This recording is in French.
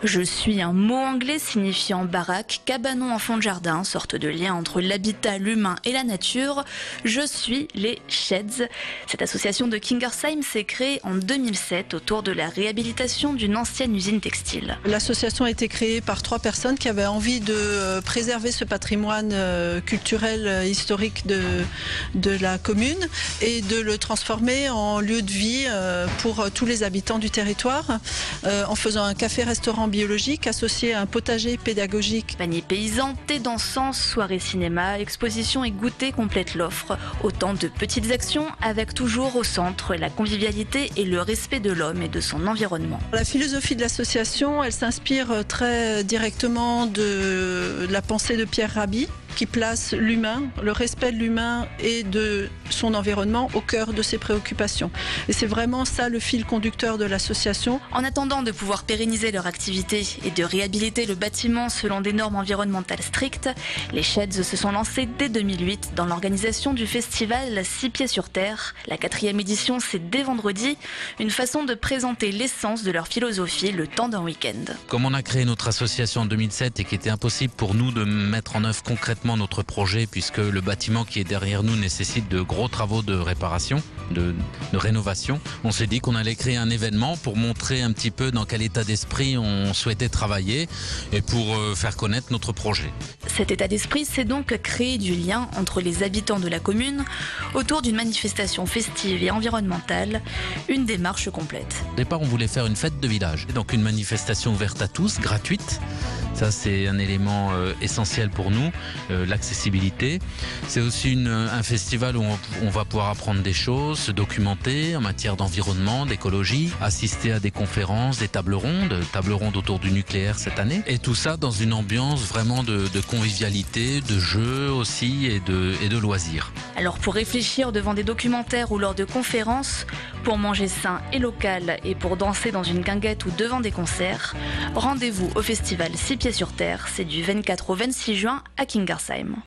Je suis un mot anglais signifiant baraque, cabanon en fond de jardin, sorte de lien entre l'habitat, l'humain et la nature. Je suis les Sheds. Cette association de Kingersheim s'est créée en 2007 autour de la réhabilitation d'une ancienne usine textile. L'association a été créée par 3 personnes qui avaient envie de préserver ce patrimoine culturel historique de la commune et de le transformer en lieu de vie pour tous les habitants du territoire en faisant un café-restaurant biologique associé à un potager pédagogique. Panier paysan, thé dansant, soirée cinéma, exposition et goûter complètent l'offre. Autant de petites actions avec toujours au centre la convivialité et le respect de l'homme et de son environnement. La philosophie de l'association, elle s'inspire très directement de la pensée de Pierre Rabhi, qui place l'humain, le respect de l'humain et de son environnement au cœur de ses préoccupations. Et c'est vraiment ça le fil conducteur de l'association. En attendant de pouvoir pérenniser leur activité et de réhabiliter le bâtiment selon des normes environnementales strictes, les Sheds se sont lancés dès 2008 dans l'organisation du festival 6 pieds sur terre. La 4e édition, c'est dès vendredi, une façon de présenter l'essence de leur philosophie le temps d'un week-end. Comme on a créé notre association en 2007 et qu'il était impossible pour nous de mettre en œuvre concrètement notre projet puisque le bâtiment qui est derrière nous nécessite de gros travaux de réparation, de rénovation. On s'est dit qu'on allait créer un événement pour montrer un petit peu dans quel état d'esprit on souhaitait travailler et pour faire connaître notre projet. Cet état d'esprit, c'est donc créer du lien entre les habitants de la commune autour d'une manifestation festive et environnementale, une démarche complète. Au départ, on voulait faire une fête de village, donc une manifestation ouverte à tous, gratuite. Ça, c'est un élément essentiel pour nous, l'accessibilité. C'est aussi un festival où on va pouvoir apprendre des choses, se documenter en matière d'environnement, d'écologie, assister à des conférences, des tables rondes autour du nucléaire cette année. Et tout ça dans une ambiance vraiment de convivialité, de jeu aussi et de loisirs. Alors pour réfléchir devant des documentaires ou lors de conférences, pour manger sain et local et pour danser dans une guinguette ou devant des concerts, rendez-vous au festival 6 pieds sur terre, c'est du 24 au 26 juin à Kingersheim.